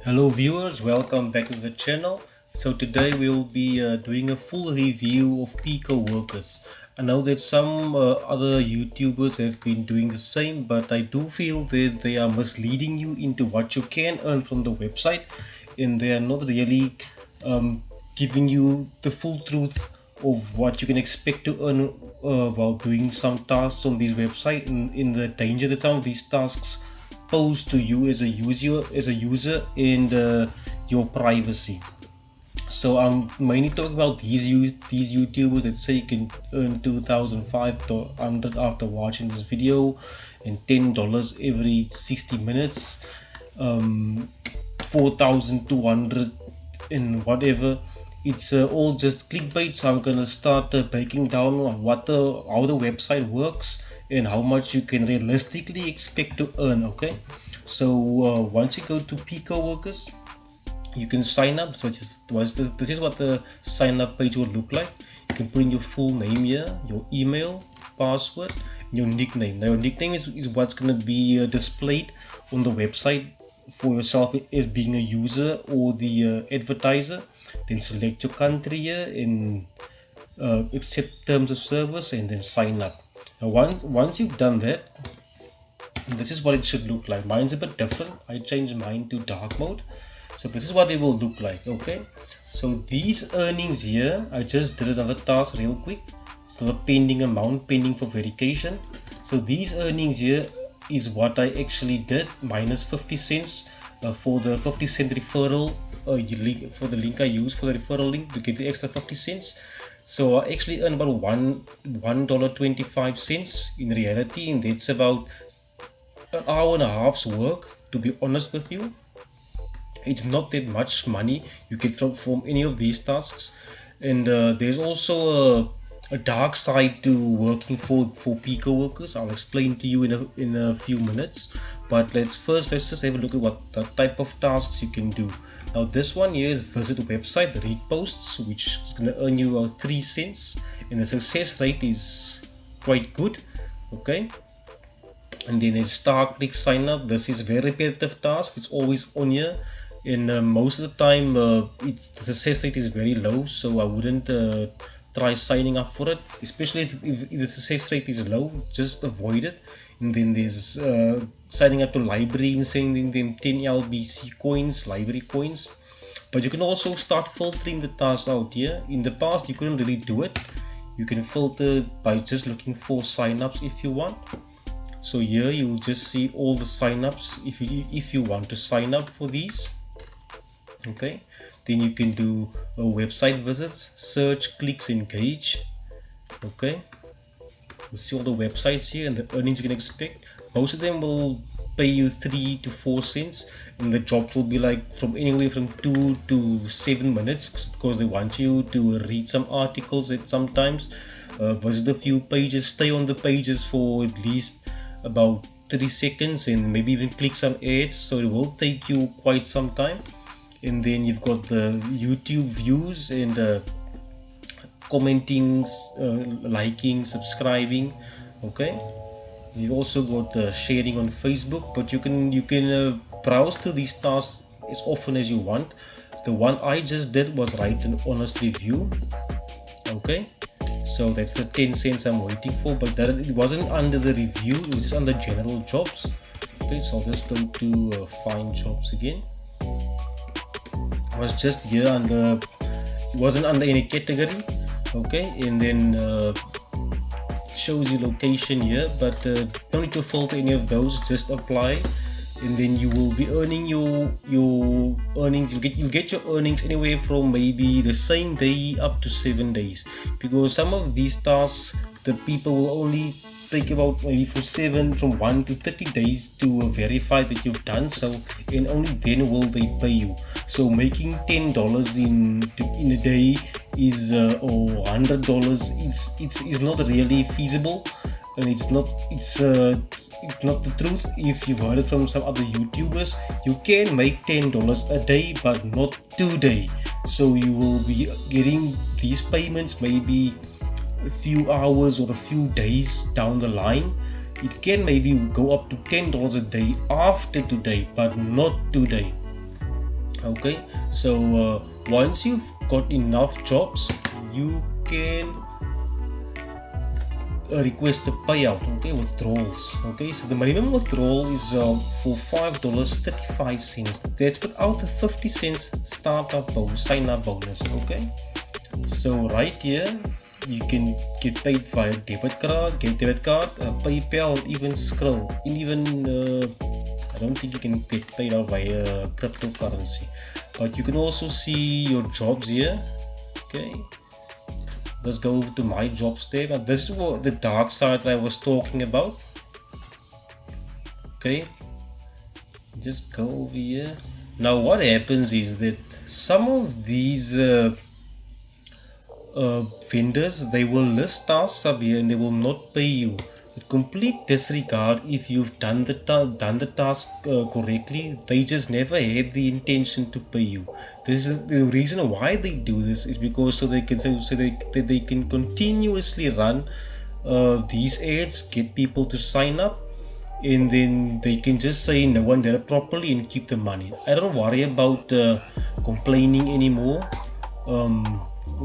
Hello viewers, welcome back to the channel. So today we'll be doing a full review of Picoworkers. I know that some other YouTubers have been doing the same, but I do feel that they are misleading you into what you can earn from the website, and they are not really giving you the full truth of what you can expect to earn while doing some tasks on this website, in the danger that some of these tasks pose to you as a user and your privacy. So I'm mainly talking about these YouTubers that say you can earn 2,500 after watching this video, and $10 every 60 minutes, 4,200 and whatever. It's all just clickbait. So I'm gonna start breaking down on how the website works and how much you can realistically expect to earn. Okay, so once you go to Picoworkers, you can sign up. So this is what the sign up page will look like. You can put in your full name here, your email, password, your nickname. Now your nickname is what's going to be displayed on the website for yourself as being a user or the advertiser. Then select your country here and accept terms of service, and then sign up. Now once you've done that, this is what it should look like. Mine's a bit different. I changed mine to dark mode. So this is what it will look like. Okay, so these earnings here, I just did another task real quick. So the pending amount, pending for verification. So these earnings here is what I actually did, minus 50 cents for the 50-cent referral link, for the link I used for the referral link to get the extra 50 cents. So I actually earned about $1.25 in reality, and that's about an hour and a half's work, to be honest with you. It's not that much money you get from any of these tasks. And there's also a dark side to working for Picoworkers. I'll explain to you in a few minutes, but let's just have a look at what the type of tasks you can do. Now this one here is visit website, read posts, which is going to earn you about 3 cents, and the success rate is quite good. Okay, and then there's start, click, sign up. This is very repetitive task. It's always on here, and most of the time the success rate is very low, so I wouldn't try signing up for it, especially if the success rate is low. Just avoid it. And then there's signing up to library and sending them 10 LBC coins, library coins. But you can also start filtering the tasks out here. In the past you couldn't really do it. You can filter by just looking for signups if you want. So here you'll just see all the signups if you want to sign up for these. Okay, then you can do website visits, search, clicks, engage. Okay, you see all the websites here and the earnings you can expect. Most of them will pay you 3 to 4 cents, and the jobs will be like from anywhere from 2 to 7 minutes, because they want you to read some articles at sometimes, visit a few pages, stay on the pages for at least about 30 seconds, and maybe even click some ads. So it will take you quite some time. And then you've got the YouTube views and commenting, liking, subscribing. Okay, you've also got sharing on Facebook, but you can browse through these tasks as often as you want. The one I just did was write an honest review. Okay, so that's the 10 cents I'm waiting for, but that it wasn't under the review, it was just under general jobs. Okay, so I'll just go to find jobs again. Was just here under, it wasn't under any category. Okay, and then shows you location here, but don't need to filter any of those, just apply, and then you will be earning your earnings. You'll get your earnings anywhere from maybe the same day up to 7 days, because some of these tasks the people will only take about maybe from 1 to 30 days to verify that you've done so, and only then will they pay you. So making $10 in a day is or $100 is not really feasible, and it's not the truth. If you've heard it from some other YouTubers, you can make $10 a day, but not today. So you will be getting these payments maybe a few hours or a few days down the line. It can maybe go up to $10 a day after today, but not today. Okay, so once you've got enough jobs, you can request a payout, okay, withdrawals. Okay, so the minimum withdrawal is for $5.35. That's without the 50 cents startup bonus, sign up bonus. Okay, so right here you can get paid via debit card, PayPal, even Skrill, and even I don't think you can get paid out via cryptocurrency, but you can also see your jobs here. Okay, let's go to my jobs tab, and this is what the dark side that I was talking about. Okay, just go over here. Now what happens is that some of these vendors, they will list tasks up here and they will not pay you. With complete disregard if you've done the task correctly. They just never had the intention to pay you. This is the reason why they do this, is because so they can continuously run these ads, get people to sign up, and then they can just say no one did it properly and keep the money. I don't worry about complaining anymore.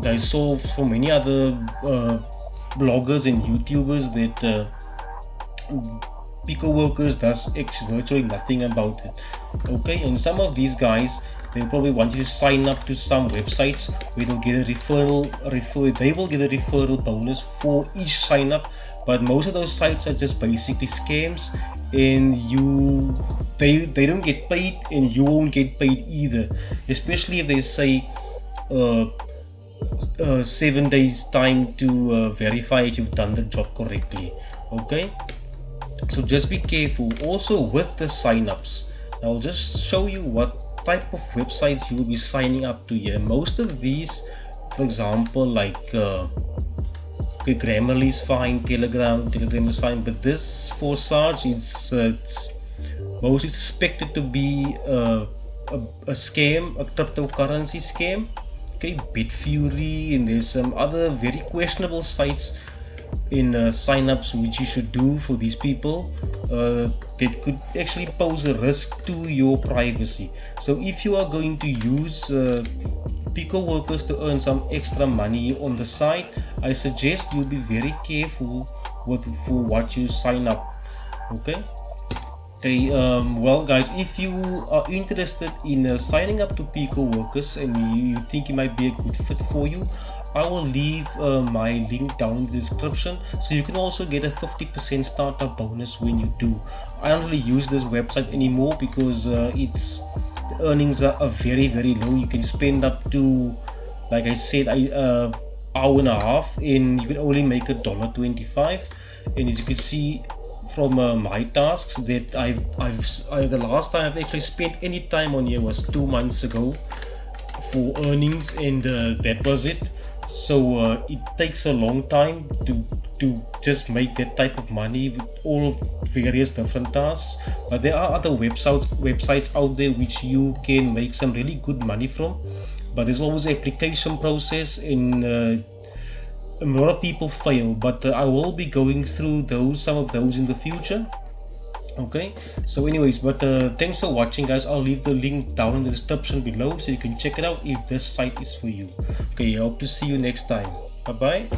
I saw from many other bloggers and YouTubers that Picoworkers does virtually nothing about it. Okay, and some of these guys, they probably want you to sign up to some websites where they'll get a they will get a referral bonus for each sign up, but most of those sites are just basically scams, and they don't get paid and you won't get paid either, especially if they say 7 days time to verify if you've done the job correctly. Okay, so just be careful. Also with the sign-ups, I'll just show you what type of websites you will be signing up to here. Most of these, for example, like Grammarly is fine, Telegram is fine, but this for Sarge, it's mostly suspected to be a scam, a cryptocurrency scam. Okay, Bitfury, and there's some other very questionable sites in sign-ups which you should do for these people that could actually pose a risk to your privacy. So if you are going to use Picoworkers to earn some extra money on the side, I suggest you be very careful for what you sign up. Okay. Okay, well guys, if you are interested in signing up to Picoworkers and you think it might be a good fit for you, I will leave my link down in the description, so you can also get a 50% startup bonus when you do. I don't really use this website anymore because the earnings are very low. You can spend up to, like I said, hour and a half, and you can only make $1.25. And as you can see from my tasks, that the last time I've actually spent any time on here was 2 months ago for earnings, and that was it. So it takes a long time to just make that type of money with all of various different tasks. But there are other websites out there which you can make some really good money from, but there's always an application process, and a lot of people fail. But I will be going through some of those in the future. Okay, so anyways, but thanks for watching guys. I'll leave the link down in the description below so you can check it out if this site is for you. Okay, I hope to see you next time. Bye bye.